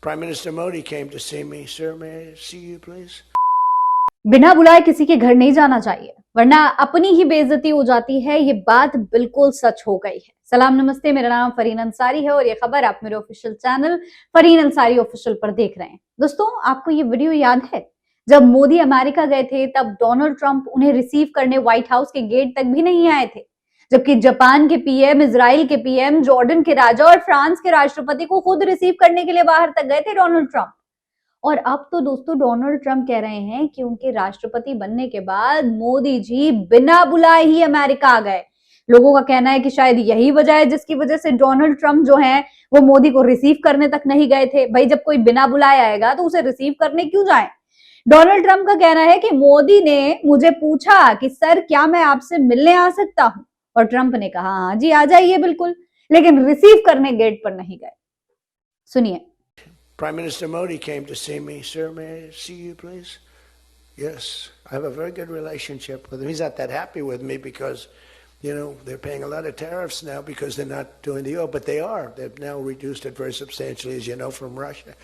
Prime Minister Modi came to see me. Sir, may I see you, please? बिना बुलाए किसी के घर नहीं जाना चाहिए, वरना अपनी ही बेइज्जती हो जाती है। ये बात बिल्कुल सच हो गई है। सलाम नमस्ते, मेरा नाम फरीन अंसारी है और ये खबर आप मेरे official channel Fareen Ansari official पर देख रहे हैं। दोस्तों, आपको ये वीडियो याद है जब मोदी अमेरिका गए थे, तब डोनाल्ड ट्रंप उन्हें रिसीव करने व्हाइट हाउस के गेट तक भी नहीं आए थे, जबकि जापान के पीएम, इजराइल के पीएम, जॉर्डन के राजा और फ्रांस के राष्ट्रपति को खुद रिसीव करने के लिए बाहर तक गए थे डोनाल्ड ट्रंप। और अब तो दोस्तों डोनाल्ड ट्रंप कह रहे हैं कि उनके राष्ट्रपति बनने के बाद मोदी जी बिना बुलाए ही अमेरिका आ गए। लोगों का कहना है कि शायद यही वजह है जिसकी वजह से डोनाल्ड ट्रंप जो है वो मोदी को रिसीव करने तक नहीं गए थे। भाई, जब कोई बिना बुलाए आएगा तो उसे रिसीव करने क्यों जाए। डोनाल्ड ट्रंप का कहना है कि मोदी ने मुझे पूछा कि सर क्या मैं आपसे मिलने आ सकता हूं, और ट्रंप ने कहा हाँ जी आ जाइए बिल्कुल, लेकिन रिसीव करने गेट पर नहीं गए। सुनिए। Prime Minister Modi came to see me. Sir, may I see you, please? Yes, I have a very good relationship with him. He's not that happy with me because, they're paying a lot of tariffs now because they're not doing the oil, but they are. They've now reduced it very substantially, as you know, from Russia.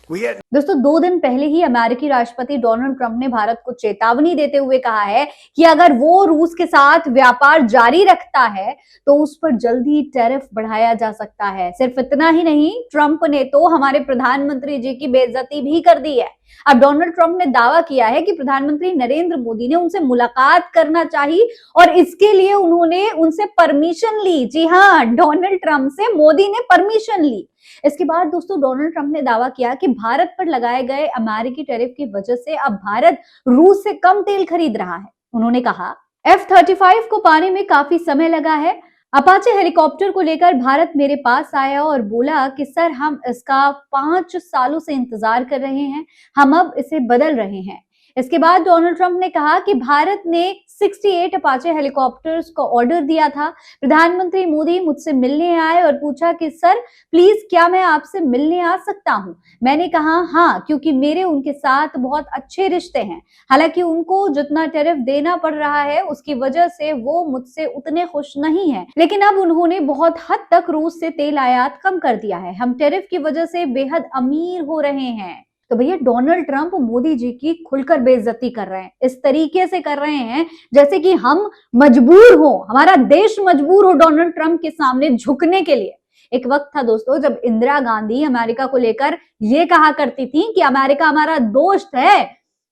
दोस्तों, 2 दिन पहले ही अमेरिकी राष्ट्रपति Donald Trump ने भारत को चेतावनी देते हुए कहा है कि अगर वो रूस के साथ व्यापार जारी रखता है तो उस पर जल्दी टैरिफ बढ़ाया जा सकता है। सिर्फ इतना ही नहीं, ट्रंप ने तो हमारे प्रधानमंत्री जी की बेइज्जती भी कर दी है। अब डोनाल्ड ट्रंप ने दावा किया है कि प्रधानमंत्री नरेंद्र मोदी ने उनसे मुलाकात करना चाहिए और इसके लिए उन्होंने उनसे परमिशन ली। जी हाँ, डोनाल्ड ट्रंप से मोदी ने परमिशन ली। इसके बाद दोस्तों डोनाल्ड ट्रंप ने दावा किया कि भारत पर लगाए गए अमेरिकी टैरिफ की वजह से अब भारत रूस से कम तेल खरीद रहा है। उन्होंने कहा F-35 को पाने में काफी समय लगा है। अपाचे हेलीकॉप्टर को लेकर भारत मेरे पास आया और बोला कि सर हम इसका 5 सालों से इंतजार कर रहे हैं, हम अब इसे बदल रहे हैं। इसके बाद डोनाल्ड ट्रंप ने कहा कि भारत ने 68 अपाचे हेलीकॉप्टर्स को ऑर्डर दिया था। प्रधानमंत्री मोदी मुझसे मिलने आए और पूछा कि सर प्लीज क्या मैं आपसे मिलने आ सकता हूं। मैंने कहा हाँ, क्योंकि मेरे उनके साथ बहुत अच्छे रिश्ते हैं। हालांकि उनको जितना टैरिफ देना पड़ रहा है उसकी वजह से वो मुझसे उतने खुश नहीं है, लेकिन अब उन्होंने बहुत हद तक रूस से तेल आयात कम कर दिया है। हम टैरिफ की वजह से बेहद अमीर हो रहे हैं। तो भैया, डोनाल्ड ट्रंप मोदी जी की खुलकर बेइज्जती कर रहे हैं। इस तरीके से कर रहे हैं जैसे कि हम मजबूर हो, हमारा देश मजबूर हो डोनाल्ड ट्रंप के सामने झुकने के लिए। एक वक्त था दोस्तों जब इंदिरा गांधी अमेरिका को लेकर ये कहा करती थी कि अमेरिका हमारा दोस्त है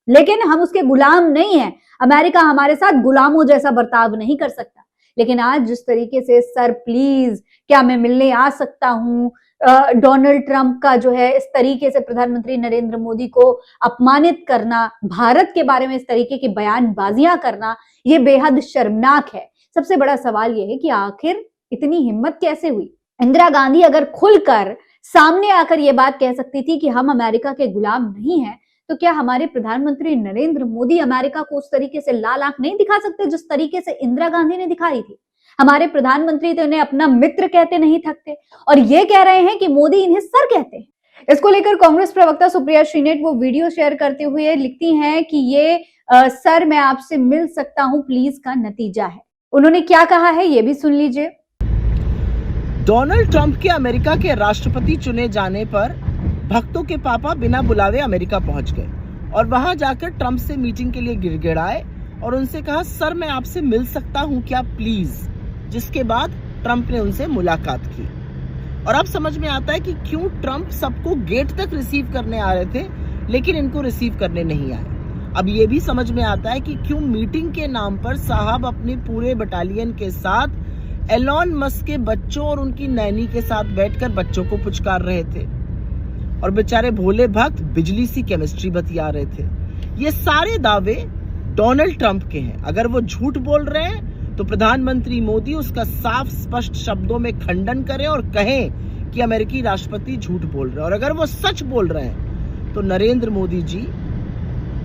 लेकिन हम उसके गुलाम नहीं है, अमेरिका हमारे साथ गुलामों जैसा बर्ताव नहीं कर सकता। लेकिन आज जिस तरीके से सर प्लीज क्या मैं मिलने आ सकता हूं, डोनाल्ड ट्रंप का जो है इस तरीके से प्रधानमंत्री नरेंद्र मोदी को अपमानित करना, भारत के बारे में इस तरीके की बयानबाजियां करना, ये बेहद शर्मनाक है। सबसे बड़ा सवाल ये है कि आखिर इतनी हिम्मत कैसे हुई। इंदिरा गांधी अगर खुलकर सामने आकर ये बात कह सकती थी कि हम अमेरिका के गुलाम नहीं हैं, तो क्या हमारे प्रधानमंत्री नरेंद्र मोदी अमेरिका को उस तरीके से लाल आंख नहीं दिखा सकते जिस तरीके से इंदिरा गांधी ने दिखाई थी। हमारे प्रधानमंत्री तो इन्हें अपना मित्र कहते नहीं थकते और ये कह रहे हैं कि मोदी इन्हें सर कहते हैं। इसको लेकर कांग्रेस प्रवक्ता सुप्रिया श्रीनेट वो वीडियो शेयर करते हुए लिखती हैं कि ये सर मैं आपसे मिल सकता हूं प्लीज का नतीजा है। उन्होंने क्या कहा है ये भी सुन लीजिए। डोनाल्ड ट्रंप के अमेरिका के राष्ट्रपति चुने जाने पर भक्तों के पापा बिना बुलावे अमेरिका पहुंच गए और वहां जाकर ट्रंप से मीटिंग के लिए गिड़गिड़ाए और उनसे कहा सर मैं आपसे मिल सकता हूं क्या प्लीज, जिसके बाद ट्रंप ने उनसे मुलाकात की। और अब समझ में आता है कि क्यों ट्रंप सबको गेट तक रिसीव करने आ रहे थे लेकिन इनको रिसीव करने नहीं आए। अब ये भी समझ में आता है कि क्यों मीटिंग के नाम पर साहब अपने पूरे बटालियन के साथ एलॉन मस्क के बच्चों और उनकी नैनी के साथ बैठकर बच्चों को पुचकार रहे थे और बेचारे भोले भक्त बिजली सी केमिस्ट्री बतिया रहे थे। ये सारे दावे डोनाल्ड ट्रंप के हैं। अगर वो झूठ बोल रहे हैं तो प्रधानमंत्री मोदी उसका साफ स्पष्ट शब्दों में खंडन करें और कहें कि अमेरिकी राष्ट्रपति झूठ बोल रहे हैं। और अगर वो सच बोल रहे हैं तो नरेंद्र मोदी जी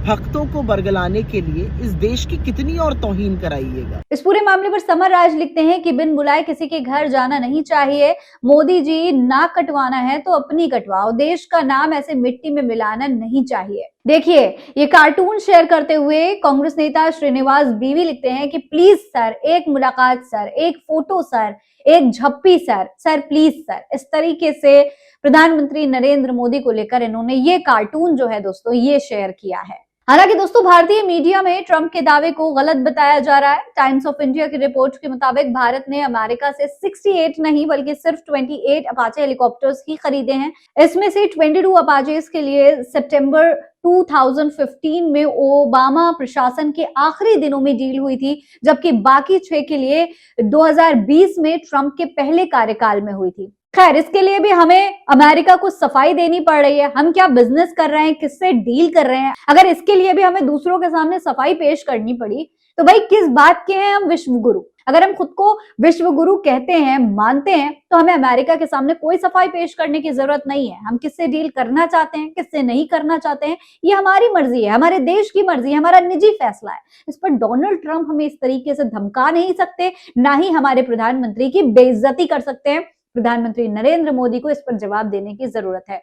भक्तों को बरगलाने के लिए इस देश की कितनी और तौहीन कराइएगा। इस पूरे मामले पर समर राज लिखते हैं कि बिन बुलाए किसी के घर जाना नहीं चाहिए। मोदी जी नाक कटवाना है तो अपनी कटवाओ, देश का नाम ऐसे मिट्टी में मिलाना नहीं चाहिए। देखिए, ये कार्टून शेयर करते हुए कांग्रेस नेता श्रीनिवास बीवी लिखते हैं कि प्लीज सर, एक मुलाकात सर, एक फोटो सर, एक झप्पी सर, सर प्लीज सर। इस तरीके से प्रधानमंत्री नरेंद्र मोदी को लेकर इन्होंने ये कार्टून जो है दोस्तों ये शेयर किया है। हालांकि दोस्तों भारतीय मीडिया में ट्रंप के दावे को गलत बताया जा रहा है। टाइम्स ऑफ इंडिया की रिपोर्ट के मुताबिक भारत ने अमेरिका से 68 नहीं बल्कि सिर्फ 28 अपाचे हेलीकॉप्टर्स ही खरीदे हैं। इसमें से 22 अपाचेस के लिए सितंबर 2015 में ओबामा प्रशासन के आखिरी दिनों में डील हुई थी, जबकि बाकी 6 के लिए 2020 में ट्रंप के पहले कार्यकाल में हुई थी। खैर, इसके लिए भी हमें अमेरिका को सफाई देनी पड़ रही है। हम क्या बिजनेस कर रहे हैं, किससे डील कर रहे हैं, अगर इसके लिए भी हमें दूसरों के सामने सफाई पेश करनी पड़ी तो भाई किस बात के हैं हम विश्व गुरु। अगर हम खुद को विश्व गुरु कहते हैं, मानते हैं, तो हमें अमेरिका के सामने कोई सफाई पेश करने की जरूरत नहीं है। हम किससे डील करना चाहते हैं, किससे नहीं करना चाहते हैं, ये हमारी मर्जी है, हमारे देश की मर्जी है, हमारा निजी फैसला है। इस पर डोनाल्ड ट्रंप हमें इस तरीके से धमका नहीं सकते, ना ही हमारे प्रधानमंत्री की बेइज्जती कर सकते हैं। प्रधानमंत्री नरेंद्र मोदी को इस पर जवाब देने की जरूरत है।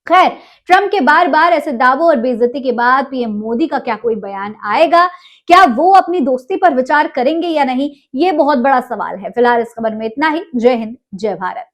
खैर, ट्रंप के बार बार ऐसे दावों और बेइज्जती के बाद पीएम मोदी का क्या कोई बयान आएगा? क्या वो अपनी दोस्ती पर विचार करेंगे या नहीं? ये बहुत बड़ा सवाल है। फिलहाल इस खबर में इतना ही। जय हिंद, जय भारत।